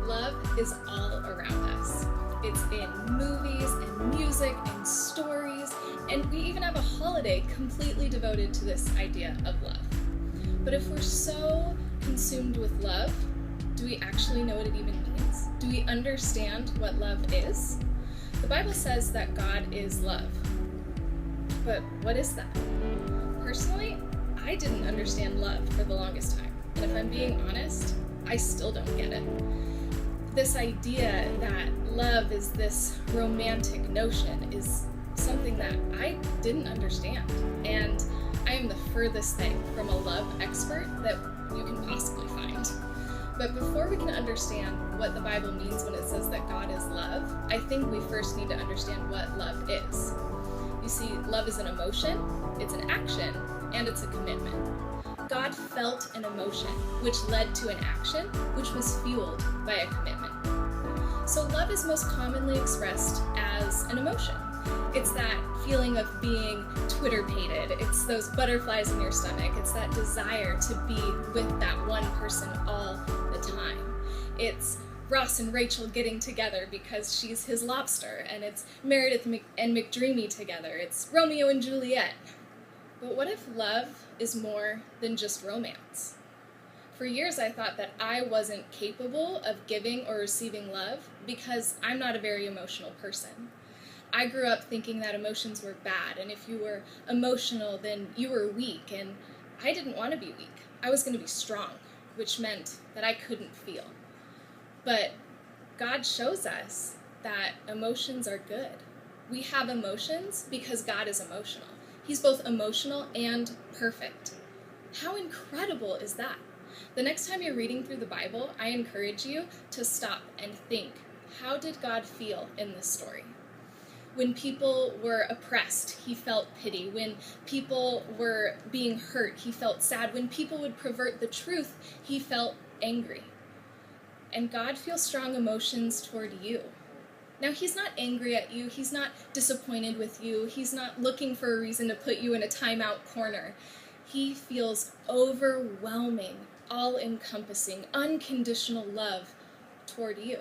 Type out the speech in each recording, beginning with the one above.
Love is all around us. It's in movies and music and stories, and we even have a holiday completely devoted to this idea of love. But if we're so consumed with love, do we actually know what it even means? Do we understand what love is? The Bible says that God is love. But what is that? Personally, I didn't understand love for the longest time. And if I'm being honest, I still don't get it. This idea that love is this romantic notion is something that I didn't understand. And I am the furthest thing from a love expert that you can possibly find. But before we can understand what the Bible means when it says that God is love, I think we first need to understand what love is. You see, love is an emotion, it's an action, and it's a commitment. God felt an emotion, which led to an action, which was fueled by a commitment. So love is most commonly expressed as an emotion. It's that feeling of being Twitter-pated. It's those butterflies in your stomach. It's that desire to be with that one person all the time. It's Ross and Rachel getting together because she's his lobster, and it's Meredith and McDreamy together. It's Romeo and Juliet. But what if love is more than just romance? For years I thought that I wasn't capable of giving or receiving love because I'm not a very emotional person. I grew up thinking that emotions were bad, and if you were emotional, then you were weak, and I didn't want to be weak. I was going to be strong, which meant that I couldn't feel. But God shows us that emotions are good. We have emotions because God is emotional. He's both emotional and perfect. How incredible is that? The next time you're reading through the Bible, I encourage you to stop and think, how did God feel in this story? When people were oppressed, he felt pity. When people were being hurt, he felt sad. When people would pervert the truth, he felt angry. And God feels strong emotions toward you. Now, he's not angry at you. He's not disappointed with you. He's not looking for a reason to put you in a timeout corner. He feels overwhelming, all-encompassing, unconditional love toward you.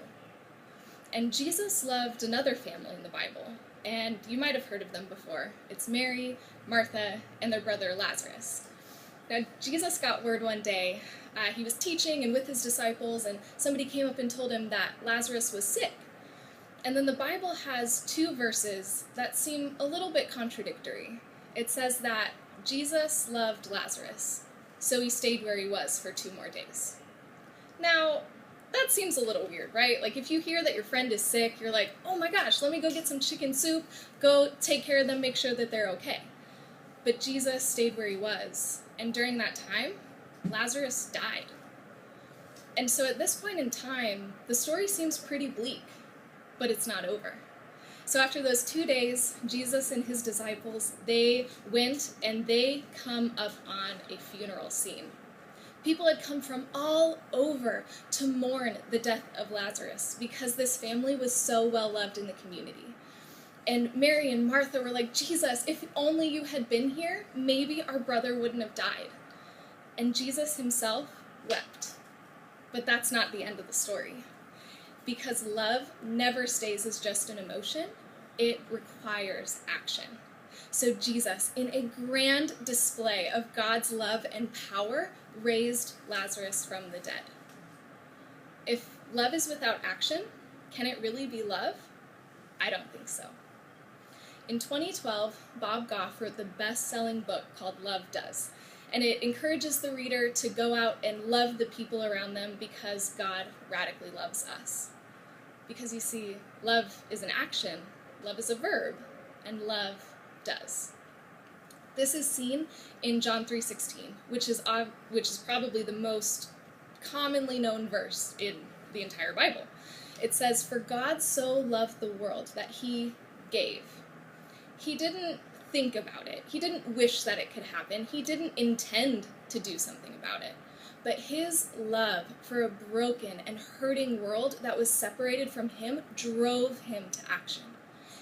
And Jesus loved another family in the Bible, and you might have heard of them before. It's Mary, Martha, and their brother Lazarus. Now, Jesus got word one day. He was teaching and with his disciples, and somebody came up and told him that Lazarus was sick. And then the Bible has two verses that seem a little bit contradictory. It says that Jesus loved Lazarus, so he stayed where he was for 2 more days. Now, that seems a little weird, right? Like, if you hear that your friend is sick, you're like, oh my gosh, let me go get some chicken soup, go take care of them, make sure that they're okay. But Jesus stayed where he was, and during that time, Lazarus died. And so at this point in time, the story seems pretty bleak, but it's not over. So after those 2 days, Jesus and his disciples, they went and they come up on a funeral scene. People had come from all over to mourn the death of Lazarus because this family was so well loved in the community. And Mary and Martha were like, Jesus, if only you had been here, maybe our brother wouldn't have died. And Jesus himself wept. But that's not the end of the story. Because love never stays as just an emotion, it requires action. So Jesus, in a grand display of God's love and power, raised Lazarus from the dead. If love is without action, can it really be love? I don't think so. In 2012, Bob Goff wrote the best-selling book called Love Does, and it encourages the reader to go out and love the people around them because God radically loves us. Because you see, love is an action, love is a verb, and love does. This is seen in John 3:16, which is probably the most commonly known verse in the entire Bible. It says, "For God so loved the world that he gave." He didn't think about it. He didn't wish that it could happen. He didn't intend to do something about it. But his love for a broken and hurting world that was separated from him drove him to action.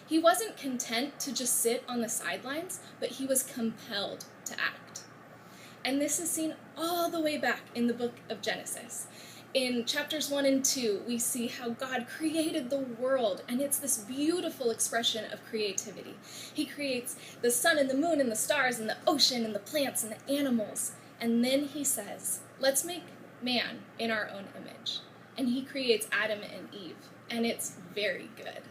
He wasn't content to just sit on the sidelines, but he was compelled to act. And this is seen all the way back in the book of Genesis. In chapters 1 and 2, we see how God created the world, and it's this beautiful expression of creativity. He creates the sun and the moon and the stars and the ocean and the plants and the animals. And then he says, let's make man in our own image. And he creates Adam and Eve, and it's very good.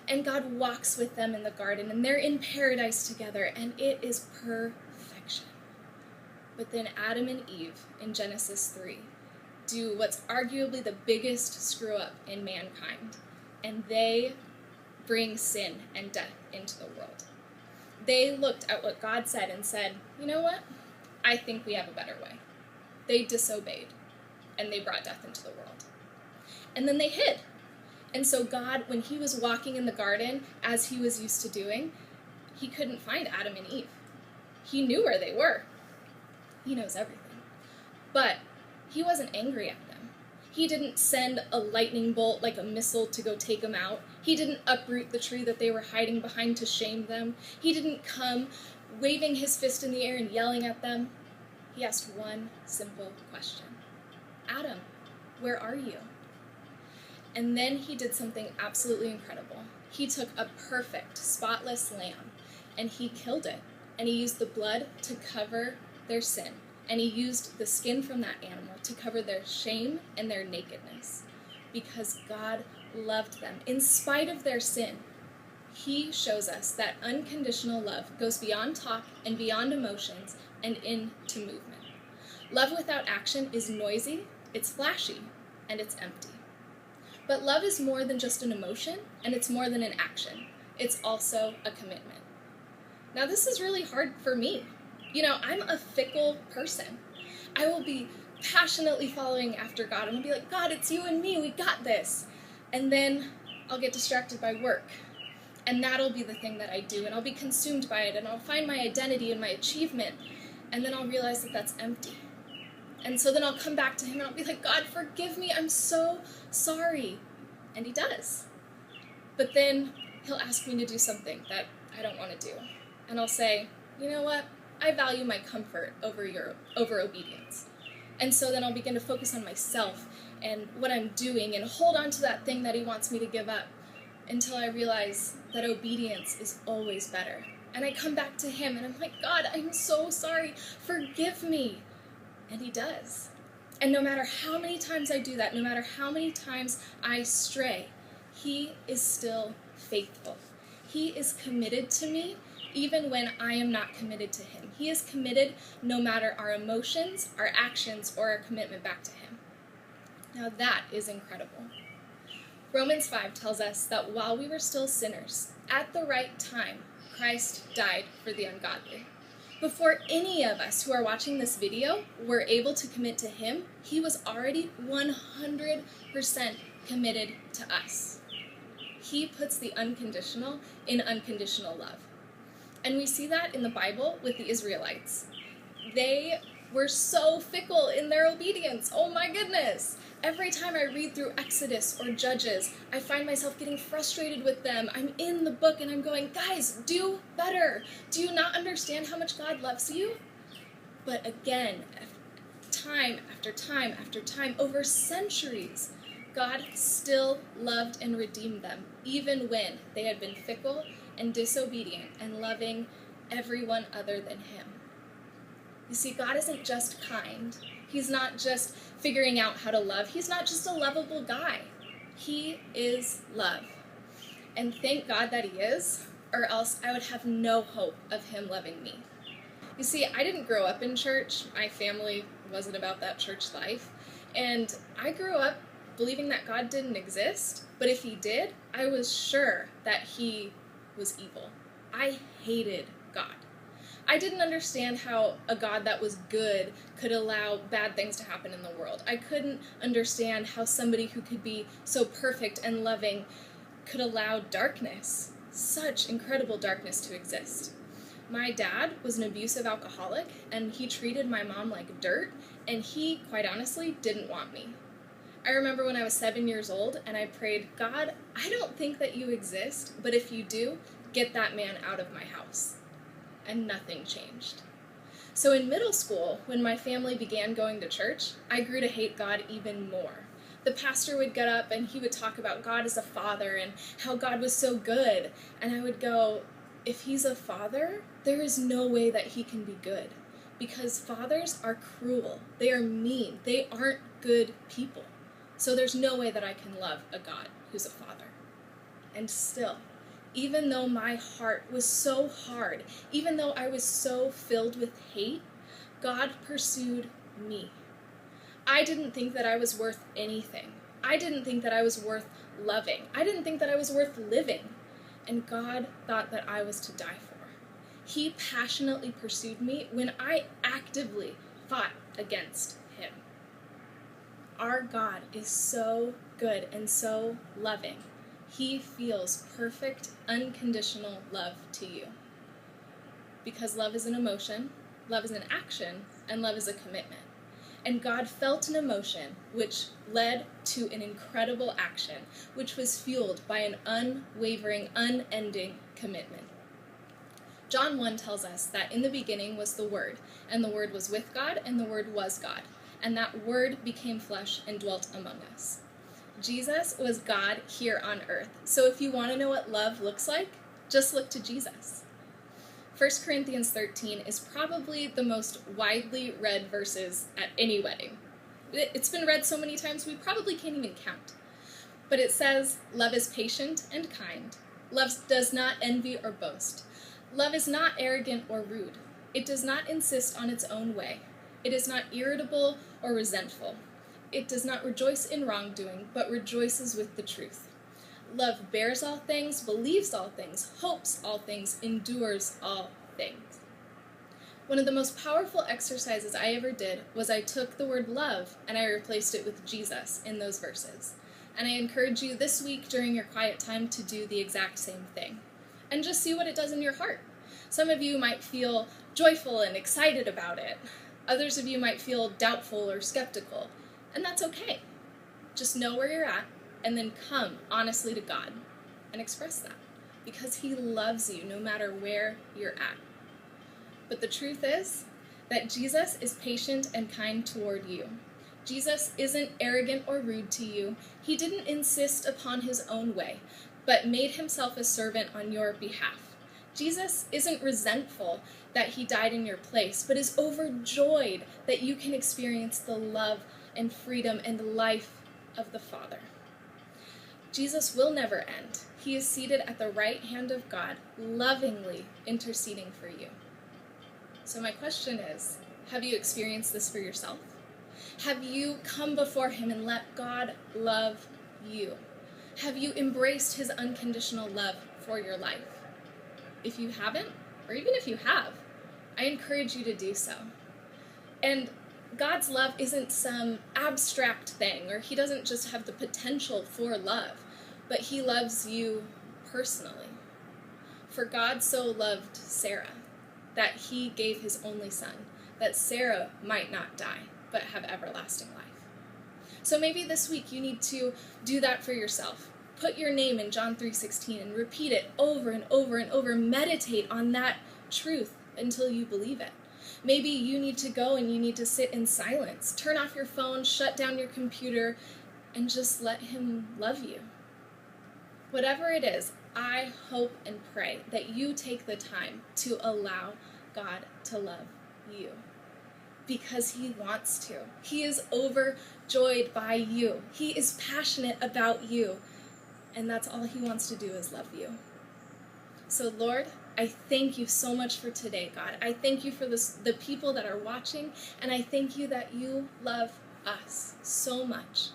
And God walks with them in the garden, and they're in paradise together, and it is perfection. But then Adam and Eve in Genesis 3 do what's arguably the biggest screw up in mankind, and they bring sin and death into the world. They looked at what God said and said, you know what? I think we have a better way. They disobeyed, and they brought death into the world. And then they hid. And so God, when he was walking in the garden, as he was used to doing, he couldn't find Adam and Eve. He knew where they were. He knows everything. But he wasn't angry at them. He didn't send a lightning bolt like a missile to go take them out. He didn't uproot the tree that they were hiding behind to shame them. He didn't come waving his fist in the air and yelling at them. He asked one simple question. Adam, where are you? And then he did something absolutely incredible. He took a perfect, spotless lamb, and he killed it. And he used the blood to cover their sin. And he used the skin from that animal to cover their shame and their nakedness. Because God loved them. In spite of their sin, he shows us that unconditional love goes beyond talk and beyond emotions and into movement. Love without action is noisy, it's flashy, and it's empty. But love is more than just an emotion, and it's more than an action. It's also a commitment. Now, this is really hard for me. You know, I'm a fickle person. I will be passionately following after God, and I'll be like, God, it's you and me, we got this. And then I'll get distracted by work, and that'll be the thing that I do, and I'll be consumed by it, and I'll find my identity and my achievement, and then I'll realize that that's empty. And so then I'll come back to him, and I'll be like, God, forgive me, I'm so sorry. And he does. But then he'll ask me to do something that I don't want to do. And I'll say, you know what? I value my comfort over obedience. And so then I'll begin to focus on myself and what I'm doing and hold on to that thing that he wants me to give up until I realize that obedience is always better. And I come back to him and I'm like, God, I'm so sorry. Forgive me. And he does. And no matter how many times I do that, no matter how many times I stray, he is still faithful. He is committed to me even when I am not committed to him. He is committed no matter our emotions, our actions, or our commitment back to him. Now that is incredible. Romans 5 tells us that while we were still sinners, at the right time, Christ died for the ungodly. Before any of us who are watching this video were able to commit to him, he was already 100% committed to us. He puts the unconditional in unconditional love. And we see that in the Bible with the Israelites. They were so fickle in their obedience. Oh my goodness. Every time I read through Exodus or Judges, I find myself getting frustrated with them. I'm in the book and I'm going, guys, do better. Do you not understand how much God loves you? But again, time after time after time, over centuries, God still loved and redeemed them, even when they had been fickle and disobedient and loving everyone other than him. You see, God isn't just kind. He's not just figuring out how to love. He's not just a lovable guy. He is love. And thank God that he is, or else I would have no hope of him loving me. You see, I didn't grow up in church. My family wasn't about that church life. And I grew up believing that God didn't exist, but if he did, I was sure that he was evil. I hated God. I didn't understand how a God that was good could allow bad things to happen in the world. I couldn't understand how somebody who could be so perfect and loving could allow darkness, such incredible darkness, to exist. My dad was an abusive alcoholic, and he treated my mom like dirt, and he, quite honestly, didn't want me. I remember when I was 7 years old, and I prayed, God, I don't think that you exist, but if you do, get that man out of my house. And nothing changed. So in middle school, when my family began going to church, I grew to hate God even more. The pastor would get up and he would talk about God as a father and how God was so good. And I would go, if he's a father, there is no way that he can be good. Because fathers are cruel. They are mean. They aren't good people. So there's no way that I can love a God who's a father. And still, even though my heart was so hard, even though I was so filled with hate, God pursued me. I didn't think that I was worth anything. I didn't think that I was worth loving. I didn't think that I was worth living. And God thought that I was to die for. He passionately pursued me when I actively fought against him. Our God is so good and so loving. He feels perfect, unconditional love to you. Because love is an emotion, love is an action, and love is a commitment. And God felt an emotion which led to an incredible action, which was fueled by an unwavering, unending commitment. John 1 tells us that in the beginning was the Word, and the Word was with God, and the Word was God. And that Word became flesh and dwelt among us. Jesus was God here on earth. So if you want to know what love looks like, just look to Jesus. 1 Corinthians 13 is probably the most widely read verses at any wedding. It's been read so many times we probably can't even count. But it says, love is patient and kind. Love does not envy or boast. Love is not arrogant or rude. It does not insist on its own way. It is not irritable or resentful. It does not rejoice in wrongdoing, but rejoices with the truth. Love bears all things, believes all things, hopes all things, endures all things. One of the most powerful exercises I ever did was I took the word love and I replaced it with Jesus in those verses. And I encourage you this week during your quiet time to do the exact same thing. And just see what it does in your heart. Some of you might feel joyful and excited about it. Others of you might feel doubtful or skeptical. And that's okay. Just know where you're at and then come honestly to God and express that. Because he loves you no matter where you're at. But the truth is that Jesus is patient and kind toward you. Jesus isn't arrogant or rude to you. He didn't insist upon his own way, but made himself a servant on your behalf. Jesus isn't resentful that he died in your place, but is overjoyed that you can experience the love and freedom and life of the Father. Jesus will never end. He is seated at the right hand of God, lovingly interceding for you. So my question is, have you experienced this for yourself? Have you come before him and let God love you? Have you embraced his unconditional love for your life? If you haven't, or even if you have, I encourage you to do so. And God's love isn't some abstract thing, or he doesn't just have the potential for love, but he loves you personally. For God so loved Sarah that he gave his only son, that Sarah might not die, but have everlasting life. So maybe this week you need to do that for yourself. Put your name in John 3:16 and repeat it over and over and over. Meditate on that truth until you believe it. Maybe you need to go and you need to sit in silence. Turn off your phone, shut down your computer, and just let him love you. Whatever it is, I hope and pray that you take the time to allow God to love you. Because he wants to. He is overjoyed by you. He is passionate about you. And that's all he wants to do is love you. So Lord, I thank you so much for today, God. I thank you for the people that are watching, and I thank you that you love us so much.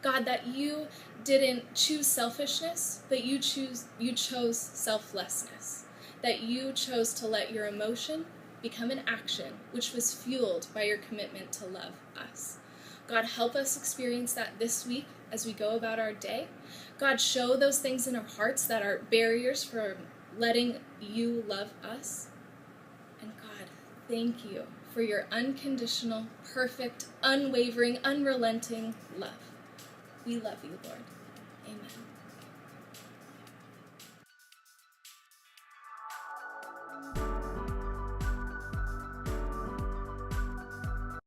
God, that you didn't choose selfishness, but you chose selflessness. That you chose to let your emotion become an action, which was fueled by your commitment to love us. God, help us experience that this week as we go about our day. God, show those things in our hearts that are barriers for letting you love us. And God, thank you for your unconditional, perfect, unwavering, unrelenting love. We love you, Lord. Amen.